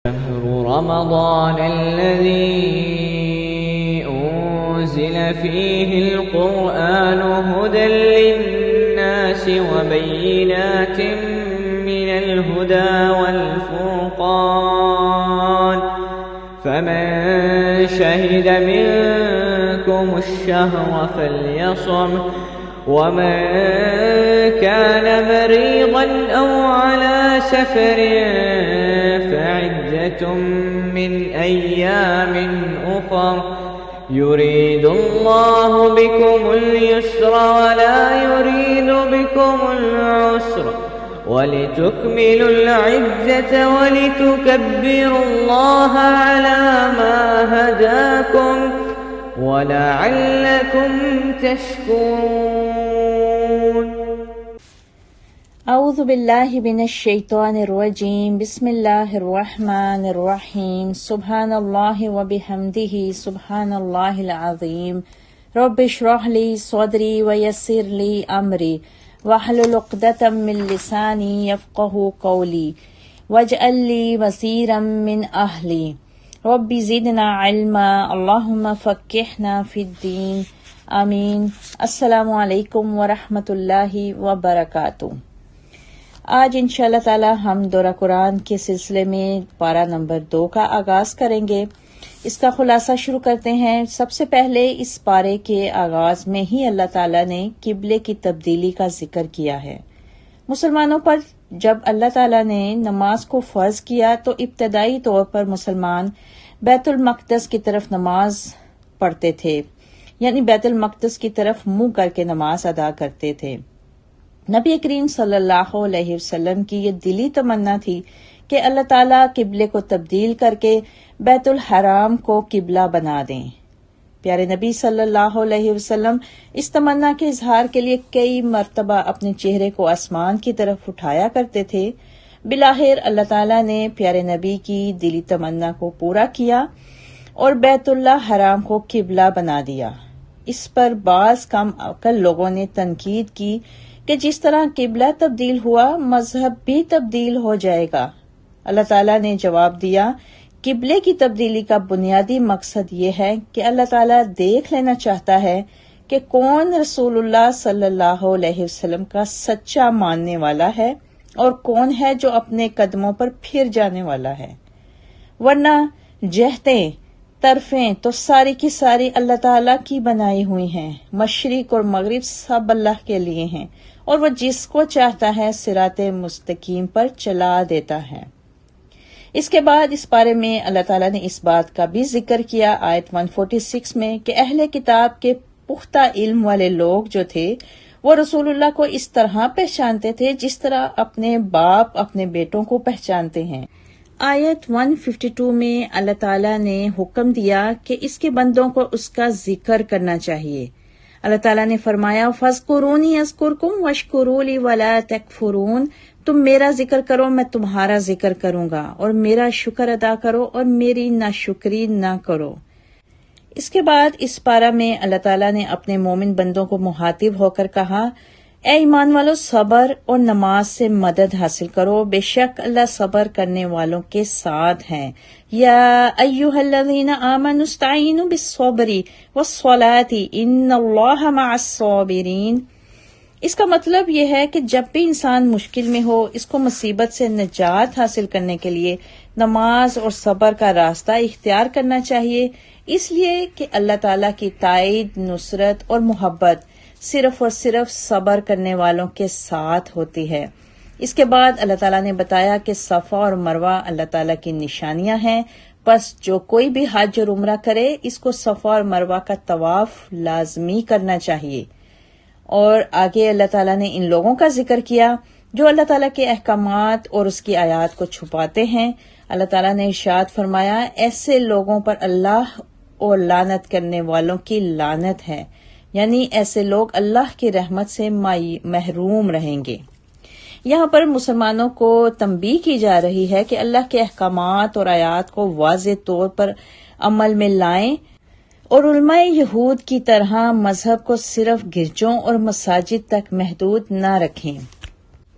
شهر رمضان الذي أنزل فيه القرآن هدى للناس وبينات من الهدى والفرقان فمن شهد منكم الشهر فليصم ومن كان مريضا أو على سفر فعدة من أيام أخر يريد الله بكم اليسر ولا يريد بكم العسر ولتكملوا العدة ولتكبروا الله على ما هداكم وَلَعَلَّكُمْ تَشْكُرُونَ اعوذ باللہ من الشیطان الرجیم بسم اللہ الرحمن الرحیم سبحان اللہ وبحمدہ سبحان اللہ العظیم رب اشرح لی صدری ویسر لی امری واحلل عقدۃ من لسانی یفقہوا قولی واجعل لی وزیرا من اہلی رب زدنا علما اللہم فقہنا فی الدین آمین۔ السلام علیکم ورحمۃ اللہ وبرکاتہ۔ آج انشاءاللہ تعالی ہم دورہ قرآن کے سلسلے میں پارہ نمبر 2 کا آغاز کریں گے۔ اس کا خلاصہ شروع کرتے ہیں۔ سب سے پہلے اس پارے کے آغاز میں ہی اللہ تعالی نے قبلے کی تبدیلی کا ذکر کیا ہے۔ مسلمانوں پر جب اللہ تعالیٰ نے نماز کو فرض کیا تو ابتدائی طور پر مسلمان بیت المقدس کی طرف نماز پڑھتے تھے، یعنی بیت المقدس کی طرف منہ کر کے نماز ادا کرتے تھے۔ نبی کریم صلی اللہ علیہ وسلم کی یہ دلی تمنا تھی کہ اللہ تعالیٰ قبلے کو تبدیل کر کے بیت الحرام کو قبلہ بنا دیں۔ پیارے نبی صلی اللہ علیہ وسلم اس تمنا کے اظہار کے لیے کئی مرتبہ اپنے چہرے کو آسمان کی طرف اٹھایا کرتے تھے۔ بالآخر اللہ تعالیٰ نے پیارے نبی کی دلی تمنا کو پورا کیا اور بیت اللہ حرام کو قبلہ بنا دیا۔ اس پر بعض کم عقل لوگوں نے تنقید کی کہ جس طرح قبلہ تبدیل ہوا مذہب بھی تبدیل ہو جائے گا۔ اللہ تعالیٰ نے جواب دیا، قبلے کی تبدیلی کا بنیادی مقصد یہ ہے کہ اللہ تعالیٰ دیکھ لینا چاہتا ہے کہ کون رسول اللہ صلی اللہ علیہ وسلم کا سچا ماننے والا ہے اور کون ہے جو اپنے قدموں پر پھر جانے والا ہے، ورنہ جہتیں طرفیں تو ساری کی ساری اللہ تعالیٰ کی بنائی ہوئی ہیں، مشرق اور مغرب سب اللہ کے لیے ہیں اور وہ جس کو چاہتا ہے صراط مستقیم پر چلا دیتا ہے۔ اس کے بعد اس بارے میں اللہ تعالیٰ نے اس بات کا بھی ذکر کیا آیت 146 میں کہ اہل کتاب کے پختہ علم والے لوگ جو تھے وہ رسول اللہ کو اس طرح پہچانتے تھے جس طرح اپنے باپ اپنے بیٹوں کو پہچانتے ہیں۔ آیت 152 میں اللہ تعالیٰ نے حکم دیا کہ اس کے بندوں کو اس کا ذکر کرنا چاہیے۔ اللہ تعالیٰ نے فرمایا فَاذْكُرُونِي أَذْكُرْكُمْ وَاشْكُرُوا لِي وَلَا تَكْفُرُونَ، تم میرا ذکر کرو میں تمہارا ذکر کروں گا، اور میرا شکر ادا کرو اور میری ناشکری نہ کرو۔ اس کے بعد اس پارہ میں اللہ تعالیٰ نے اپنے مومن بندوں کو مخاطب ہو کر کہا، اے ایمان والو صبر اور نماز سے مدد حاصل کرو، بے شک اللہ صبر کرنے والوں کے ساتھ ہیں۔ یا ایھا الذین آمنوا استعینوا بالصبر والصلاۃ ان اللہ مع الصابرین۔ اس کا مطلب یہ ہے کہ جب بھی انسان مشکل میں ہو اس کو مصیبت سے نجات حاصل کرنے کے لیے نماز اور صبر کا راستہ اختیار کرنا چاہیے، اس لیے کہ اللہ تعالیٰ کی تائید، نصرت اور محبت صرف اور صرف صبر کرنے والوں کے ساتھ ہوتی ہے۔ اس کے بعد اللہ تعالیٰ نے بتایا کہ صفا اور مروہ اللہ تعالیٰ کی نشانیاں ہیں، بس جو کوئی بھی حج اور عمرہ کرے اس کو صفا اور مروہ کا طواف لازمی کرنا چاہیے۔ اور آگے اللہ تعالیٰ نے ان لوگوں کا ذکر کیا جو اللہ تعالیٰ کے احکامات اور اس کی آیات کو چھپاتے ہیں۔ اللہ تعالیٰ نے ارشاد فرمایا، ایسے لوگوں پر اللہ اور لعنت کرنے والوں کی لعنت ہے، یعنی ایسے لوگ اللہ کی رحمت سے محروم رہیں گے۔ یہاں پر مسلمانوں کو تنبیہ کی جا رہی ہے کہ اللہ کے احکامات اور آیات کو واضح طور پر عمل میں لائیں اور علماء یہود کی طرح مذہب کو صرف گرجوں اور مساجد تک محدود نہ رکھیں۔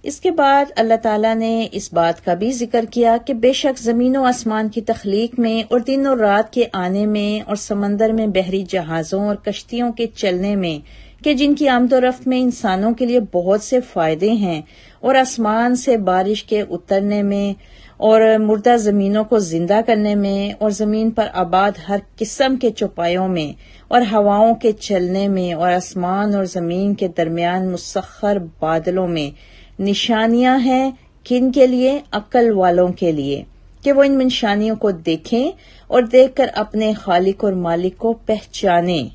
اس کے بعد اللہ تعالیٰ نے اس بات کا بھی ذکر کیا کہ بے شک زمین و آسمان کی تخلیق میں اور دن اور رات کے آنے میں اور سمندر میں بحری جہازوں اور کشتیوں کے چلنے میں کہ جن کی آمد و رفت میں انسانوں کے لیے بہت سے فائدے ہیں، اور آسمان سے بارش کے اترنے میں اور مردہ زمینوں کو زندہ کرنے میں اور زمین پر آباد ہر قسم کے چوپایوں میں اور ہواؤں کے چلنے میں اور آسمان اور زمین کے درمیان مسخر بادلوں میں نشانیاں ہیں۔ کن کے لیے؟ عقل والوں کے لیے، کہ وہ ان نشانیوں کو دیکھیں اور دیکھ کر اپنے خالق اور مالک کو پہچانیں۔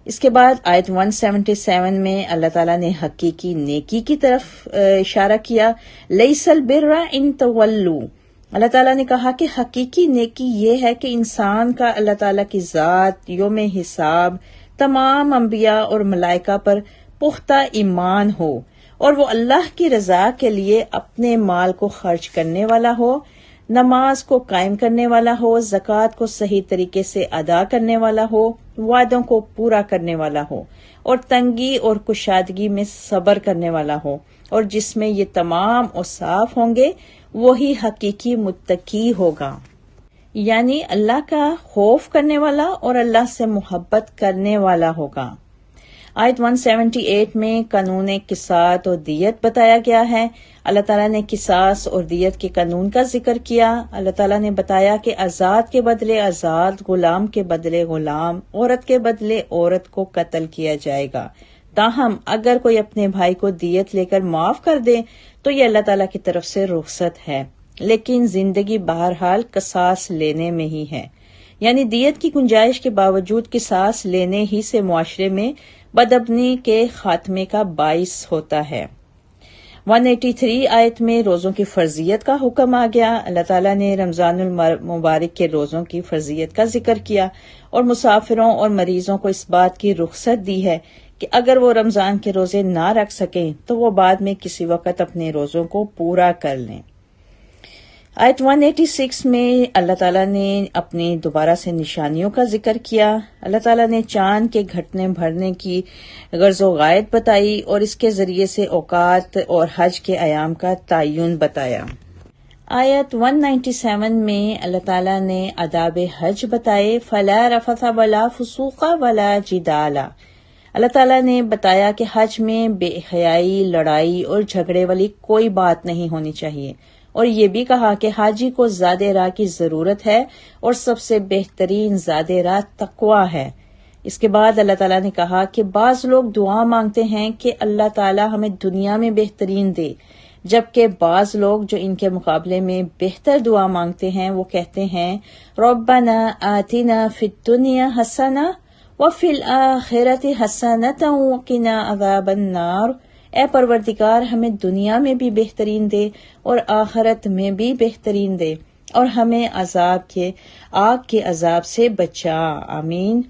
اس کے بعد آیت 177 میں اللہ تعالیٰ نے حقیقی نیکی کی طرف اشارہ کیا۔ لیس البر ان تولوا، اللہ تعالیٰ نے کہا کہ حقیقی نیکی یہ ہے کہ انسان کا اللہ تعالیٰ کی ذات، یوم حساب، تمام انبیاء اور ملائکہ پر پختہ ایمان ہو، اور وہ اللہ کی رضا کے لیے اپنے مال کو خرچ کرنے والا ہو، نماز کو قائم کرنے والا ہو، زکوٰۃ کو صحیح طریقے سے ادا کرنے والا ہو، وعدوں کو پورا کرنے والا ہو، اور تنگی اور کشادگی میں صبر کرنے والا ہو، اور جس میں یہ تمام اوصاف ہوں گے وہی حقیقی متقی ہوگا، یعنی اللہ کا خوف کرنے والا اور اللہ سے محبت کرنے والا ہوگا۔ آیت 178 میں قانون قصاص اور دیت بتایا گیا ہے۔ اللہ تعالیٰ نے قصاص اور دیت کے قانون کا ذکر کیا۔ اللہ تعالیٰ نے بتایا کہ آزاد کے بدلے آزاد، غلام کے بدلے غلام، عورت کے بدلے عورت کو قتل کیا جائے گا۔ تاہم اگر کوئی اپنے بھائی کو دیت لے کر معاف کر دے تو یہ اللہ تعالیٰ کی طرف سے رخصت ہے، لیکن زندگی بہرحال قصاص لینے میں ہی ہے، یعنی دیت کی گنجائش کے باوجود قصاص لینے ہی سے معاشرے میں بدامنی کے خاتمے کا باعث ہوتا ہے۔ 183 آیت میں روزوں کی فرضیت کا حکم آ گیا۔ اللہ تعالیٰ نے رمضان المبارک کے روزوں کی فرضیت کا ذکر کیا اور مسافروں اور مریضوں کو اس بات کی رخصت دی ہے کہ اگر وہ رمضان کے روزے نہ رکھ سکیں تو وہ بعد میں کسی وقت اپنے روزوں کو پورا کر لیں۔ آیت 186 میں اللہ تعالیٰ نے اپنی دوبارہ سے نشانیوں کا ذکر کیا۔ اللہ تعالیٰ نے چاند کے گھٹنے بھرنے کی غرض و غایت بتائی اور اس کے ذریعے سے اوقات اور حج کے ایام کا تعین بتایا۔ آیت 197 میں اللہ تعالیٰ نے آداب حج بتائے۔ فَلَا رَفَثَ وَلَا فُسُوقَ وَلَا جِدَالَ، اللہ تعالیٰ نے بتایا کہ حج میں بے حیائی، لڑائی اور جھگڑے والی کوئی بات نہیں ہونی چاہیے، اور یہ بھی کہا کہ حاجی کو زاد راہ کی ضرورت ہے اور سب سے بہترین زاد راہ تقوی ہے۔ اس کے بعد اللہ تعالیٰ نے کہا کہ بعض لوگ دعا مانگتے ہیں کہ اللہ تعالیٰ ہمیں دنیا میں بہترین دے، جبکہ بعض لوگ جو ان کے مقابلے میں بہتر دعا مانگتے ہیں وہ کہتے ہیں ربنا آتنا فی الدنیا حسنہ وفی الآخرۃ حسنۃ وقنا عذاب النار، اے پروردگار ہمیں دنیا میں بھی بہترین دے اور آخرت میں بھی بہترین دے، اور ہمیں آگ کے عذاب سے بچا، آمین۔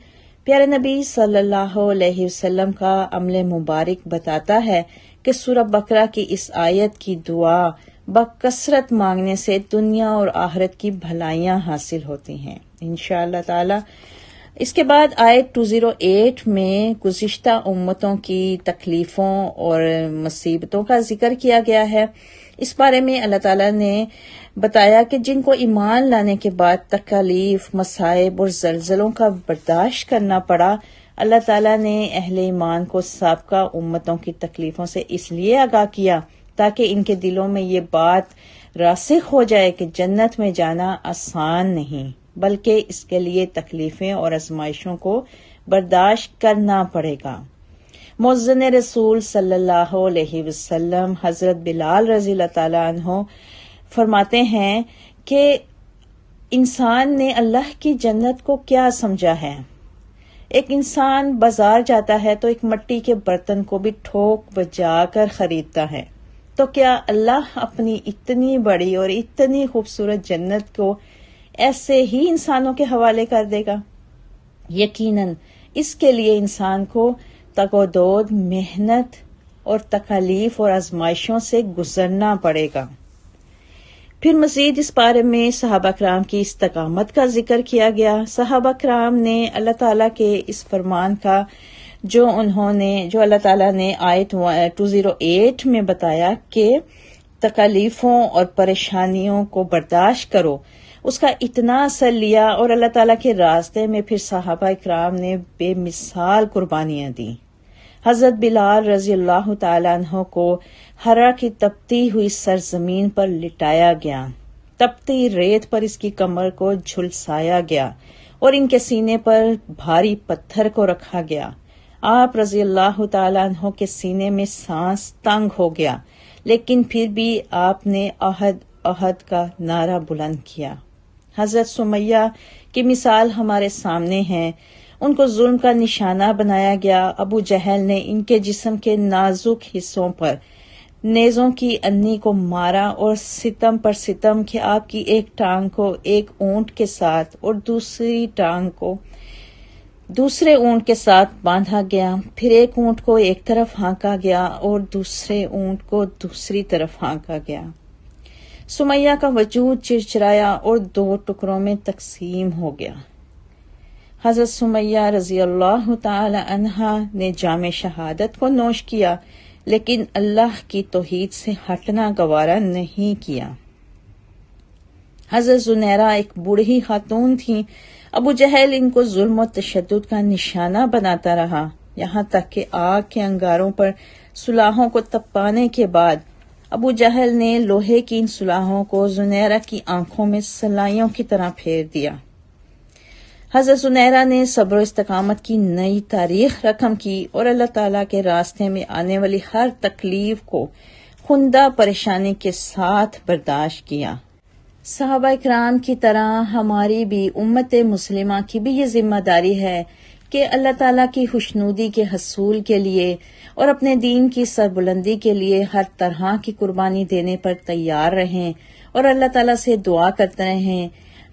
پیارے نبی صلی اللہ علیہ وسلم کا عمل مبارک بتاتا ہے کہ سورہ بقرہ کی اس آیت کی دعا بکثرت مانگنے سے دنیا اور آخرت کی بھلائیاں حاصل ہوتی ہیں انشاءاللہ تعالی۔ اس کے بعد آیت 208 میں گزشتہ امتوں کی تکلیفوں اور مصیبتوں کا ذکر کیا گیا ہے۔ اس بارے میں اللہ تعالیٰ نے بتایا کہ جن کو ایمان لانے کے بعد تکالیف، مصائب اور زلزلوں کا برداشت کرنا پڑا، اللہ تعالیٰ نے اہل ایمان کو سابقہ امتوں کی تکلیفوں سے اس لیے آگاہ کیا تاکہ ان کے دلوں میں یہ بات راسخ ہو جائے کہ جنت میں جانا آسان نہیں، بلکہ اس کے لیے تکلیفیں اور آزمائشوں کو برداشت کرنا پڑے گا۔ مؤذن رسول صلی اللہ علیہ وسلم حضرت بلال رضی اللہ تعالیٰ عنہ فرماتے ہیں کہ انسان نے اللہ کی جنت کو کیا سمجھا ہے؟ ایک انسان بازار جاتا ہے تو ایک مٹی کے برتن کو بھی ٹھوک بجا کر خریدتا ہے، تو کیا اللہ اپنی اتنی بڑی اور اتنی خوبصورت جنت کو ایسے ہی انسانوں کے حوالے کر دے گا؟ یقیناً اس کے لیے انسان کو تگ و دود، محنت اور تکالیف اور آزمائشوں سے گزرنا پڑے گا۔ پھر مزید اس بارے میں صحابہ کرام کی استقامت کا ذکر کیا گیا۔ صحابہ کرام نے اللہ تعالیٰ کے اس فرمان کا جو اللہ تعالیٰ نے آیت 208 میں بتایا کہ تکالیفوں اور پریشانیوں کو برداشت کرو، اس کا اتنا اثر لیا اور اللہ تعالیٰ کے راستے میں پھر صحابہ اکرام نے بے مثال قربانیاں دیں۔ حضرت بلال رضی اللہ تعالیٰ عنہ کو ہرا کی تپتی ہوئی سرزمین پر لٹایا گیا، تپتی ریت پر اس کی کمر کو جھلسایا گیا اور ان کے سینے پر بھاری پتھر کو رکھا گیا۔ آپ رضی اللہ تعالیٰ عنہ کے سینے میں سانس تنگ ہو گیا، لیکن پھر بھی آپ نے عہد عہد کا نعرہ بلند کیا۔ حضرت سمیہ کی مثال ہمارے سامنے ہے، ان کو ظلم کا نشانہ بنایا گیا۔ ابو جہل نے ان کے جسم کے نازک حصوں پر نیزوں کی انی کو مارا اور ستم پر ستم کہ آپ کی ایک ٹانگ کو ایک اونٹ کے ساتھ اور دوسری ٹانگ کو دوسرے اونٹ کے ساتھ باندھا گیا، پھر ایک اونٹ کو ایک طرف ہانکا گیا اور دوسرے اونٹ کو دوسری طرف ہانکا گیا۔ سمیہ کا وجود چرچرایا اور 2 ٹکڑوں میں تقسیم ہو گیا۔ حضرت سمیہ رضی اللہ تعالی عنہا نے جام شہادت کو نوش کیا، لیکن اللہ کی توحید سے ہٹنا گوارا نہیں کیا۔ حضرت زنیرہ ایک بوڑھی خاتون تھیں۔ ابو جہل ان کو ظلم و تشدد کا نشانہ بناتا رہا، یہاں تک کہ آگ کے انگاروں پر سلاحوں کو تپانے کے بعد ابو جہل نے لوہے کی ان سلاحوں کو زنیرہ کی آنکھوں میں سلائیوں کی طرح پھیر دیا۔ حضرت زنیرہ نے صبر و استقامت کی نئی تاریخ رقم کی اور اللہ تعالیٰ کے راستے میں آنے والی ہر تکلیف کو خندہ پریشانی کے ساتھ برداشت کیا۔ صحابہ اکرام کی طرح ہماری بھی امت مسلمہ کی بھی یہ ذمہ داری ہے کہ اللہ تعالیٰ کی خوشنودی کے حصول کے لیے اور اپنے دین کی سربلندی کے لیے ہر طرح کی قربانی دینے پر تیار رہیں اور اللہ تعالیٰ سے دعا کرتے رہیں،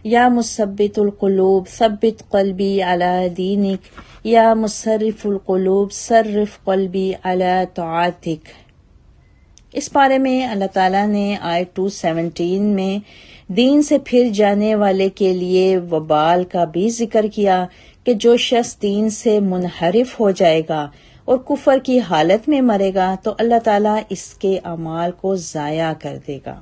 یا مثبت القلوب ثبت قلبی علی دینک، یا مصرف القلوب صرف قلبی علی طاعتک۔ اس بارے میں اللہ تعالیٰ نے آیت 217 میں دین سے پھر جانے والے کے لیے وبال کا بھی ذکر کیا کہ جو شخص دین سے منحرف ہو جائے گا اور کفر کی حالت میں مرے گا تو اللہ تعالیٰ اس کے اعمال کو ضائع کر دے گا۔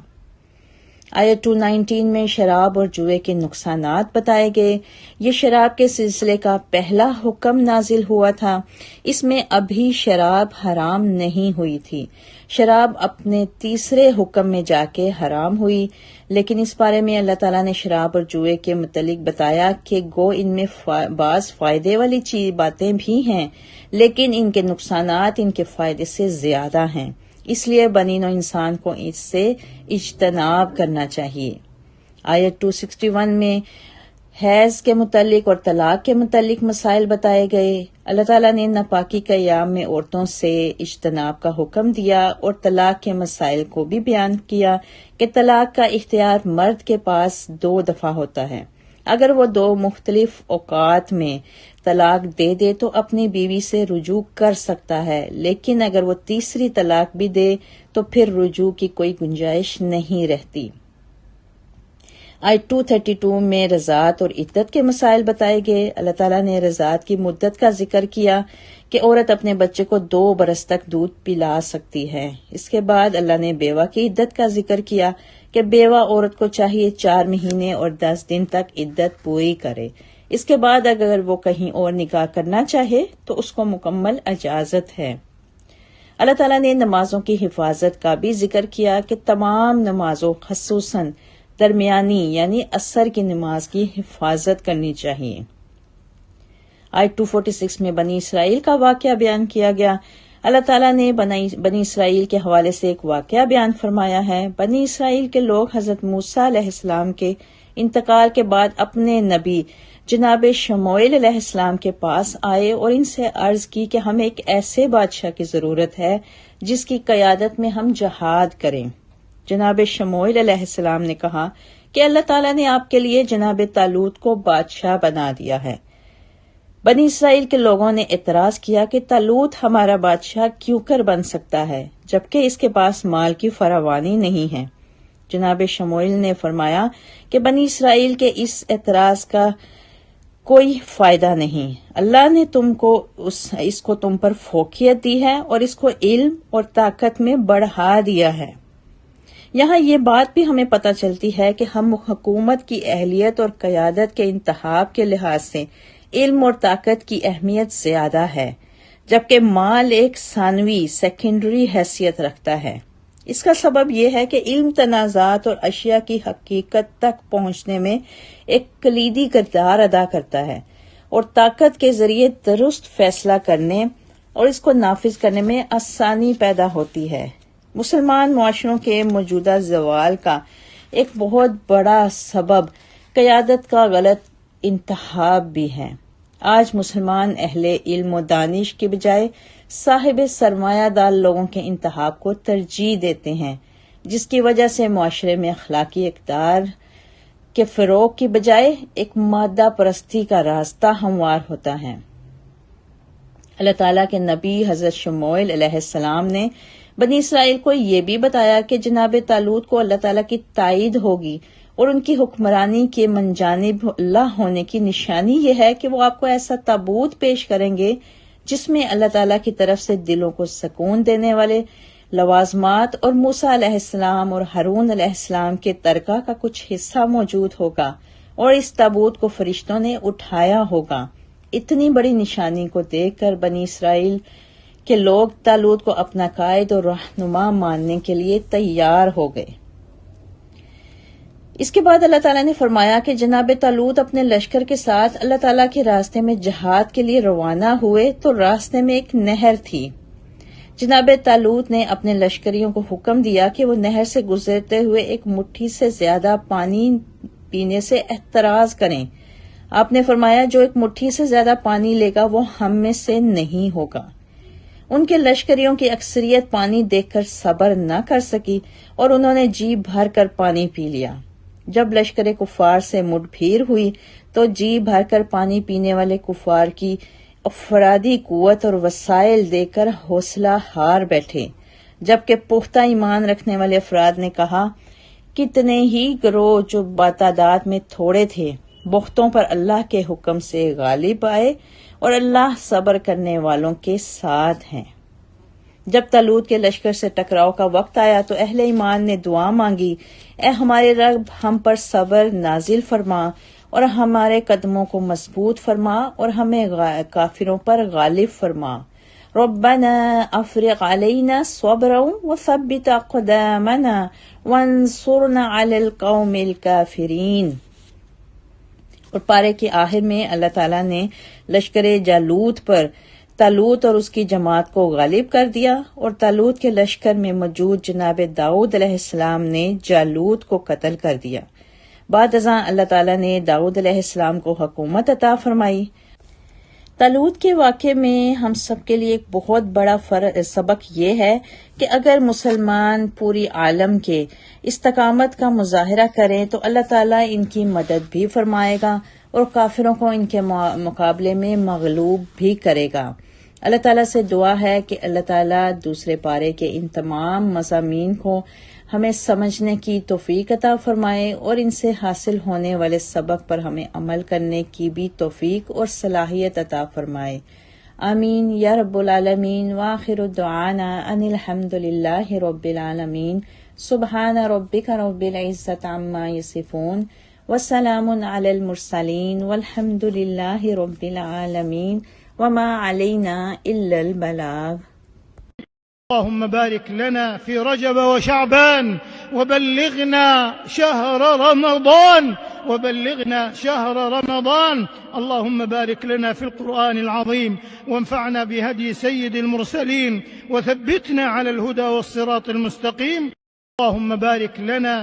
آیت 219 میں شراب اور جوئے کے نقصانات بتائے گئے۔ یہ شراب کے سلسلے کا پہلا حکم نازل ہوا تھا، اس میں ابھی شراب حرام نہیں ہوئی تھی۔ شراب اپنے تیسرے حکم میں جا کے حرام ہوئی، لیکن اس بارے میں اللہ تعالیٰ نے شراب اور جوئے کے متعلق بتایا کہ گو ان میں بعض فائدے والی باتیں بھی ہیں، لیکن ان کے نقصانات ان کے فائدے سے زیادہ ہیں، اس لیے بنی نوع انسان کو اس سے اجتناب کرنا چاہیے۔ آیت 261 میں حیض کے متعلق اور طلاق کے متعلق مسائل بتائے گئے۔ اللہ تعالیٰ نے ناپاکی کے ایام میں عورتوں سے اجتناب کا حکم دیا اور طلاق کے مسائل کو بھی بیان کیا کہ طلاق کا اختیار مرد کے پاس 2 دفعہ ہوتا ہے۔ اگر وہ 2 مختلف اوقات میں طلاق دے دے تو اپنی بیوی سے رجوع کر سکتا ہے، لیکن اگر وہ تیسری طلاق بھی دے تو پھر رجوع کی کوئی گنجائش نہیں رہتی۔ آیت 232 میں رضاعت اور عدت کے مسائل بتائے گئے۔ اللہ تعالیٰ نے رضاعت کی مدت کا ذکر کیا کہ عورت اپنے بچے کو 2 برس تک دودھ پلا سکتی ہے۔ اس کے بعد اللہ نے بیوہ کی عدت کا ذکر کیا کہ بیوہ عورت کو چاہیے 4 مہینے اور 10 دن تک عدت پوری کرے۔ اس کے بعد اگر وہ کہیں اور نکاح کرنا چاہے تو اس کو مکمل اجازت ہے۔ اللہ تعالیٰ نے نمازوں کی حفاظت کا بھی ذکر کیا کہ تمام نمازوں خصوصاً درمیانی یعنی عصر کی نماز کی حفاظت کرنی چاہیے۔ آیت 246 میں بنی اسرائیل کا واقعہ بیان کیا گیا۔ اللہ تعالیٰ نے بنی اسرائیل کے حوالے سے ایک واقعہ بیان فرمایا ہے۔ بنی اسرائیل کے لوگ حضرت موسیٰ علیہ السلام کے انتقال کے بعد اپنے نبی جناب شموئیل علیہ السلام کے پاس آئے اور ان سے عرض کی کہ ہمیں ایک ایسے بادشاہ کی ضرورت ہے جس کی قیادت میں ہم جہاد کریں۔ جناب شموئیل علیہ السلام نے کہا کہ اللہ تعالیٰ نے آپ کے لیے جناب طالوت کو بادشاہ بنا دیا ہے۔ بنی اسرائیل کے لوگوں نے اعتراض کیا کہ طالوت ہمارا بادشاہ کیوں کر بن سکتا ہے جبکہ اس کے پاس مال کی فراوانی نہیں ہے۔ جناب شموئیل نے فرمایا کہ بنی اسرائیل کے اس اعتراض کا کوئی فائدہ نہیں۔ اللہ نے تم کو اس کو تم پر فوقیت دی ہے اور اس کو علم اور طاقت میں بڑھا دیا ہے۔ یہاں یہ بات بھی ہمیں پتہ چلتی ہے کہ ہم حکومت کی اہلیت اور قیادت کے انتخاب کے لحاظ سے علم اور طاقت کی اہمیت زیادہ ہے، جبکہ مال ایک ثانوی سیکنڈری حیثیت رکھتا ہے۔ اس کا سبب یہ ہے کہ علم تنازعات اور اشیاء کی حقیقت تک پہنچنے میں ایک کلیدی کردار ادا کرتا ہے، اور طاقت کے ذریعے درست فیصلہ کرنے اور اس کو نافذ کرنے میں آسانی پیدا ہوتی ہے۔ مسلمان معاشروں کے موجودہ زوال کا ایک بہت بڑا سبب قیادت کا غلط انتخاب بھی ہے۔ آج مسلمان اہل علم و دانش کے بجائے صاحب سرمایہ دار لوگوں کے انتخاب کو ترجیح دیتے ہیں، جس کی وجہ سے معاشرے میں اخلاقی اقدار کے فروغ کی بجائے ایک مادہ پرستی کا راستہ ہموار ہوتا ہے۔ اللہ تعالیٰ کے نبی حضرت شموئیل علیہ السلام نے بنی اسرائیل کو یہ بھی بتایا کہ جناب طالوت کو اللہ تعالیٰ کی تائید ہوگی، اور ان کی حکمرانی کے منجانب اللہ ہونے کی نشانی یہ ہے کہ وہ آپ کو ایسا تابوت پیش کریں گے جس میں اللہ تعالیٰ کی طرف سے دلوں کو سکون دینے والے لوازمات اور موسیٰ علیہ السلام اور ہارون علیہ السلام کے ترکہ کا کچھ حصہ موجود ہوگا، اور اس تابوت کو فرشتوں نے اٹھایا ہوگا۔ اتنی بڑی نشانی کو دیکھ کر بنی اسرائیل کے لوگ طالوت کو اپنا قائد اور رہنما ماننے کے لیے تیار ہو گئے۔ اس کے بعد اللہ تعالیٰ نے فرمایا کہ جناب طالوت اپنے لشکر کے ساتھ اللہ تعالیٰ کے راستے میں جہاد کے لیے روانہ ہوئے تو راستے میں ایک نہر تھی۔ جناب طالوت نے اپنے لشکریوں کو حکم دیا کہ وہ نہر سے گزرتے ہوئے ایک مٹھی سے زیادہ پانی پینے سے احتراز کریں۔ آپ نے فرمایا جو ایک مٹھی سے زیادہ پانی لے گا وہ ہم میں سے نہیں ہوگا۔ ان کے لشکریوں کی اکثریت پانی دیکھ کر صبر نہ کر سکی اور انہوں نے جی بھر کر پانی پی لیا۔ جب لشکر کفار سے مڈ پھیر ہوئی تو جی بھر کر پانی پینے والے کفار کی افرادی قوت اور وسائل دیکھ کر حوصلہ ہار بیٹھے، جبکہ پختہ ایمان رکھنے والے افراد نے کہا کتنے ہی گروہ جو تعداد میں تھوڑے تھے بختوں پر اللہ کے حکم سے غالب آئے، اور اللہ صبر کرنے والوں کے ساتھ ہیں۔ جب طالوت کے لشکر سے ٹکراؤ کا وقت آیا تو اہل ایمان نے دعا مانگی، اے ہمارے رب ہم پر صبر نازل فرما اور ہمارے قدموں کو مضبوط فرما اور ہمیں کافروں پر غالب فرما۔ ربنا افرغ علینا صبرا وثبت اقدامنا وانصرنا علی القوم الکافرین۔ اور پارے کے آخر میں اللہ تعالیٰ نے لشکر جالوت پر طالوت اور اس کی جماعت کو غالب کر دیا، اور طالوت کے لشکر میں موجود جناب داؤد علیہ السلام نے جالوت کو قتل کر دیا۔ بعد ازاں اللہ تعالیٰ نے داؤد علیہ السلام کو حکومت عطا فرمائی۔ طالوت کے واقعے میں ہم سب کے لیے ایک بہت بڑا سبق یہ ہے کہ اگر مسلمان پوری عالم کے استقامت کا مظاہرہ کریں تو اللہ تعالیٰ ان کی مدد بھی فرمائے گا اور کافروں کو ان کے مقابلے میں مغلوب بھی کرے گا۔ اللہ تعالیٰ سے دعا ہے کہ اللہ تعالیٰ دوسرے پارے کے ان تمام مضامین کو ہمیں سمجھنے کی توفیق عطا فرمائے اور ان سے حاصل ہونے والے سبق پر ہمیں عمل کرنے کی بھی توفیق اور صلاحیت عطا فرمائے۔ آمین یا رب العالمین۔ وآخر دعانا ان الحمد للہ رب العالمین۔ سبحان ربک رب العزت عما یصفون وسلام علی المرسلین والحمد للہ رب العالمین وما علینا الا البلاغ۔ اللهم بارك لنا في رجب وشعبان وبلغنا شهر رمضان اللهم بارك لنا في القرآن العظيم وانفعنا بهدي سيد المرسلين وثبتنا على الهدى والصراط المستقيم اللهم بارك لنا